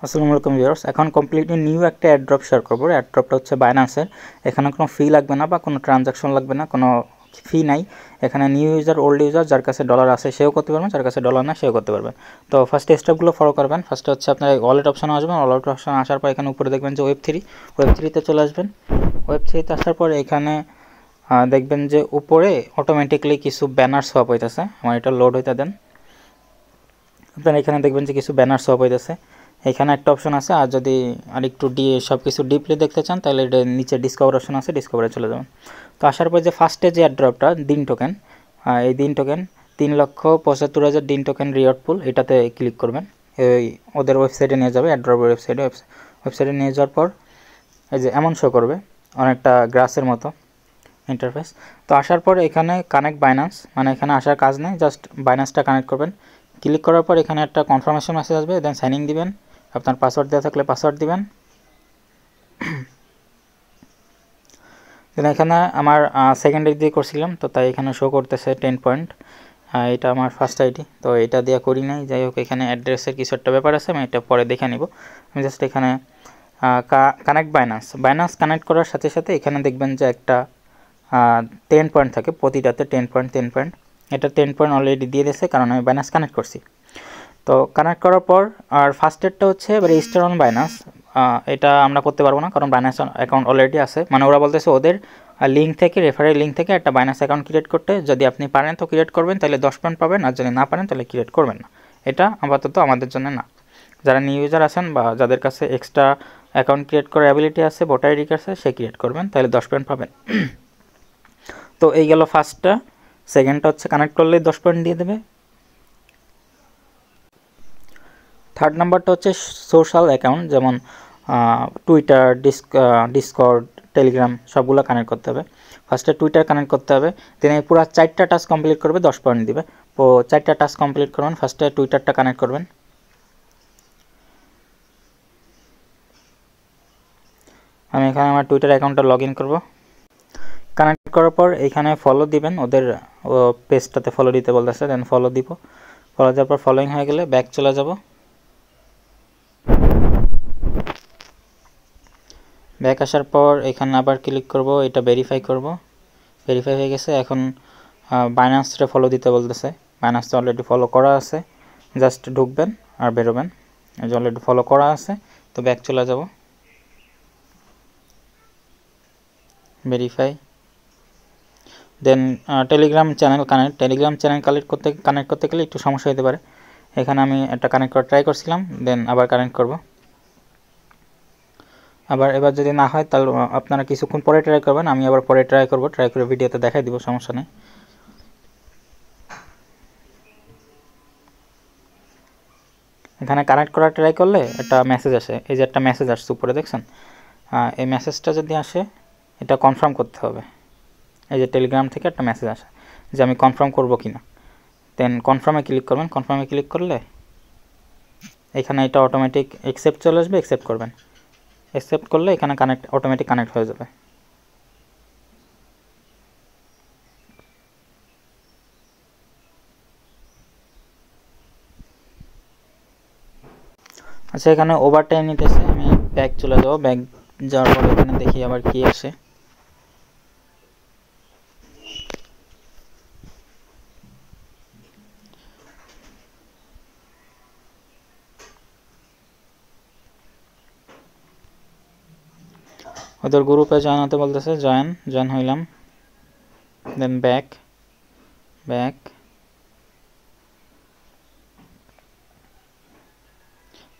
আসসালামু আলাইকুম ভিউয়ার্স, এখন কমপ্লিটলি নিউ একটা অ্যাড্রপ শেয়ার করবো। অ্যাড্রপটা হচ্ছে বাইন্যান্সের। এখানে কোনো ফি লাগবে না বা কোনো ট্রানজাকশন লাগবে না, কোনো ফি নাই। এখানে নিউ ইউজার, ওল্ড ইউজার, যার কাছে ডলার আছে সেও করতে পারবেন, যার কাছে ডলার না সেও করতে পারবেন। তো ফার্স্টে স্টেপগুলো ফলো করবেন। ফার্স্টে হচ্ছে আপনার ওয়ালেট অপশানে আসবেন। ওয়ালেট অপশানে আসার পর এখানে উপরে দেখবেন যে ওয়েব3তে চলে আসবেন। ওয়েব3তে আসার পর এখানে দেখবেন যে উপরে অটোমেটিকলি কিছু ব্যানার সোয়াপ হইতেছে। আমার এটা লোড হইতে দেন। আপনারা এখানে দেখবেন যে কিছু ব্যানার সোয়াপ হইতেছে। এখানে একটা অপশন আছে, আর যদি আরেকটু সব কিছু ডিপলি দেখতে চান তাহলে এটা নিচে ডিসকভার অপশন আছে, ডিসকভারে চলে যাবেন। তো আসার পর যে ফার্স্টে যে অ্যাড্রপটা দিন টোকেন, এই দিন টোকেন 3,75,000 দিন টোকেন রিওয়ার্ড পুল, এটাতে ক্লিক করবেন। এই ওদের ওয়েবসাইটে নিয়ে যাবে, অ্যাড্রপের ওয়েবসাইটে নিয়ে যাওয়ার পর এই যে এমন শো করবে, অনেকটা গ্রাসের মতো ইন্টারফেস। তো আসার পর এখানে কানেক্ট বাইন্যান্স, মানে এখানে আসার কাজ নেই, জাস্ট বাইন্যান্সটা কানেক্ট করবেন। ক্লিক করার পর এখানে একটা কনফার্মেশন মেসেজ আসবে, দেন সাইন ইন দিবেন। আপনার পাসওয়ার্ড দেওয়া থাকলে পাসওয়ার্ড দিবেন। দেন এখানে আমার সেকেন্ড আইডি দিয়ে করছিলাম, তো তাই এখানে শো করতেছে 10 পয়েন্ট। এটা আমার ফার্স্ট আইডি, তো এটা দিয়ে করি নাই। যাই হোক, এখানে অ্যাড্রেসের কিছু একটা ব্যাপার আছে, আমি এটা পরে দেখে নিব। আমি জাস্ট এখানে কানেক্ট বাইন্যান্স কানেক্ট করার সাথে সাথে এখানে দেখবেন যে একটা 10 পয়েন্ট থাকে, প্রতিটাতে 10 পয়েন্ট। এটা 10 পয়েন্ট অলরেডি দিয়ে দিয়েছে, কারণ আমি বাইন্যান্স কানেক্ট করছি। তো কানেক্ট করার পর আর ফার্স্ট এডটা হচ্ছে রেজিস্টার অন বাইন্যান্স। এটা আমরা করতে পারবো না, কারণ বাইন্যান্স অ্যাকাউন্ট অলরেডি আছে। মানে ওরা বলতেছে ওদের লিঙ্ক থেকে, রেফারেল লিঙ্ক থেকে একটা বাইন্যান্স অ্যাকাউন্ট ক্রিয়েট করতে। যদি আপনি পারেন তো ক্রিয়েট করবেন, তাহলে 10 পয়েন্ট পাবেন, আর যদি না পারেন তাহলে ক্রিয়েট করবেন না। এটা আপাতত আমাদের জন্য না। যারা নিউ ইউজার আছেন বা যাদের কাছে এক্সট্রা অ্যাকাউন্ট ক্রিয়েট করার অ্যাবিলিটি আছে, ভোটার আইডি কাছে, সে ক্রিয়েট করবেন, তাহলে 10 পয়েন্ট পাবেন। তো এই গেল ফার্স্টটা। সেকেন্ডটা হচ্ছে কানেক্ট করলেই 10 পয়েন্ট দিয়ে দেবে। থার্ড নাম্বারটা হচ্ছে সোশ্যাল অ্যাকাউন্ট, যেমন টুইটার, ডিসকর্ড, টেলিগ্রাম, সবগুলো কানেক্ট করতে হবে। ফার্স্টে টুইটার কানেক্ট করতে হবে, তিনি পুরো 4টা টাস্ক কমপ্লিট করবে, 10 পয়েন্ট দিবে। তো 4টা টাস্ক কমপ্লিট করবেন। ফার্স্টে টুইটারটা কানেক্ট করবেন। আমি এখানে আমার টুইটার অ্যাকাউন্টটা লগ ইন করবো। কানেক্ট করার পর এখানে ফলো দিবেন, ওদের পেজটাতে ফলো দিতে বলতেছে, দেন ফলো দিব। ফলো দেওয়ার পর ফলোইং হয়ে গেলে ব্যাক চলে যাব। ব্যাক আসার পর এখানে আবার ক্লিক করব, এটা ভেরিফাই করব। ভেরিফাই হয়ে গেছে। এখন বাইন্যান্সটা ফলো দিতে বলতেছে। বাইন্যান্সটা অলরেডি ফলো করা আছে, জাস্ট ঢুকবেন আর বেরোবেন। এই যে অলরেডি ফলো করা আছে, তো ব্যাক চলে যাব। ভেরিফাই, দেন টেলিগ্রাম চ্যানেল কানেক্ট করতে গেলে একটু সমস্যা হতে পারে। এখানে আমি একটা কানেক্ট করা ট্রাই করছিলাম, দেন আবার কানেক্ট করব। এবার যদি না হয় তাহলে আপনারা কিছুক্ষণ পরে ট্রাই করবেন, আমি আবার পরে ট্রাই করে ভিডিওতে দেখাই দিব, সমস্যা নেই। এখানে কানেক্ট করা ট্রাই করলে একটা মেসেজ আসে, এই যে একটা মেসেজ আসছে উপরে দেখছেন। এই মেসেজটা যদি আসে, এটা কনফার্ম করতে হবে। এই যে টেলিগ্রাম থেকে একটা মেসেজ আসে যে আমি কনফার্ম করব কি না, দেন কনফার্মে ক্লিক করবেন। কনফার্মে ক্লিক করলে এখানে এটা অটোমেটিক অ্যাকসেপ্ট চলে আসবে, অ্যাকসেপ্ট করবেন। অ্যাকসেপ্ট করলে এখানে অটোমেটিক কানেক্ট হয়ে যাবে। আচ্ছা, এখানে ওভারটাইম নিতেছে, আমি ব্যাক চলে যাব। ব্যাক যাওয়ার পর এখানে দেখি আবার কি আসে। ওদের গ্রুপে জয়েন হতে বলতেছে, জয়েন হইলাম। দেন ব্যাক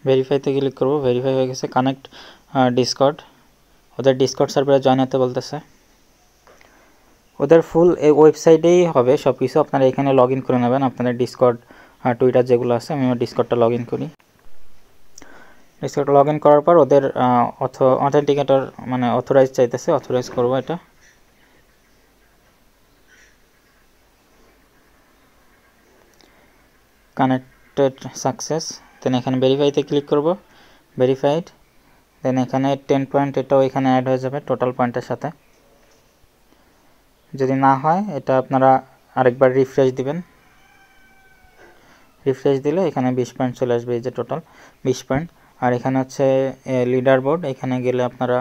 ভেরিফাইতে ক্লিক করব। ভেরিফাই হয়ে গেছে। কানেক্ট ডিসকর্ড, ওদের ডিসকর্ড সার্ভারে জয়েন হতে বলতেছে। ওদের ফুল এই ওয়েবসাইটেই হবে সব কিছু, আপনারা এখানে লগ ইন করে নেবেন আপনাদের ডিসকর্ড, টুইটার যেগুলো আছে। আমি আমার ডিসকর্ডটা লগ ইন করি। ডিসকর্ড লগ ইন করার পর ওদের অথেন্টিকেটর মানে অথরাইজ চাইতেছে, অথরাইজ করব এটা। কানেক্টেড সাকসেস, দেন এখানে ভেরিফাইতে ক্লিক করব। ভেরিফাইড, দেন এখানে 10 পয়েন্ট, এটাও এখানে অ্যাড হয়ে যাবে টোটাল পয়েন্টের সাথে। যদি না হয় এটা আপনারা আরেকবার রিফ্রেশ দিবেন। রিফ্রেশ দিলে এখানে 20 পয়েন্ট চলে আসবে, এই যে টোটাল 20 পয়েন্ট। আর এখানে হচ্ছে লিডার বোর্ড, এখানে গেলে আপনারা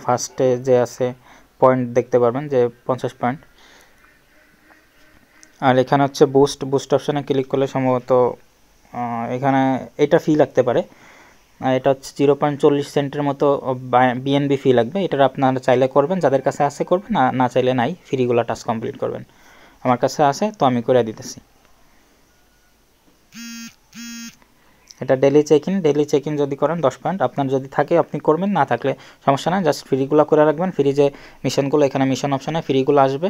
ফার্স্টে যে আছে পয়েন্ট দেখতে পারবেন যে 50 পয়েন্ট। আর এখানে হচ্ছে বুস্ট অপশানে ক্লিক করলে সম্ভবত এখানে এটা ফি লাগতে পারে, এটা হচ্ছে 0.40 সেন্টের মতো বিএনবি ফি লাগবে। এটা আপনারা চাইলে করবেন, যাদের কাছে আছে করবেন, না চাইলে নাই, ফ্রিগুলো টাস্ক কমপ্লিট করবেন। আমার কাছে আছে তো আমি করে দিতেছি। এটা ডেলি চেক ইন যদি করেন 10 পয়েন্ট, আপনার যদি থাকে আপনি করবেন, না থাকলে সমস্যা না, জাস্ট ফ্রিগুলো করে রাখবেন। ফ্রি যে মিশনগুলো, এখানে মিশন অপশানে ফ্রিগুলো আসবে,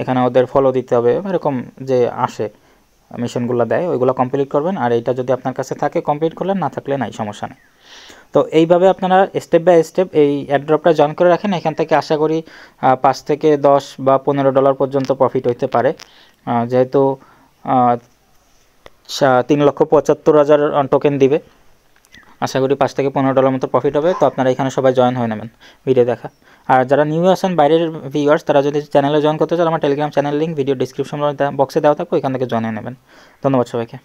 এখানে ওদের ফলো দিতে হবে, এরকম যে আসে মিশনগুলো দেয় ওইগুলো কমপ্লিট করবেন। আর এইটা যদি আপনার কাছে থাকে কমপ্লিট করলেন, না থাকলে নাই, সমস্যা নেই। তো এইভাবে আপনারা স্টেপ বাই স্টেপ এই অ্যাড্রপটা জয়েন করে রাখেন। এখান থেকে আশা করি 5 থেকে 10 বা $15 পর্যন্ত প্রফিট হইতে পারে, যেহেতু 3,75,000 টোকেন দিবে। আশা করি 5 থেকে $15 মতো প্রফিট হবে। তো আপনারা এখানে সবাই জয়েন হয়ে নেবেন ভিডিও দেখা। আর যারা নিউ আছেন বাইরের ভিউয়ার্স, তারা যদি চ্যানেলে জয়েন করতে চান, আমার Telegram channel link video description বক্সে দেওয়া থাকবে, ওইখান থেকে জয়েন হয়ে নেবেন। ধন্যবাদ সবাইকে।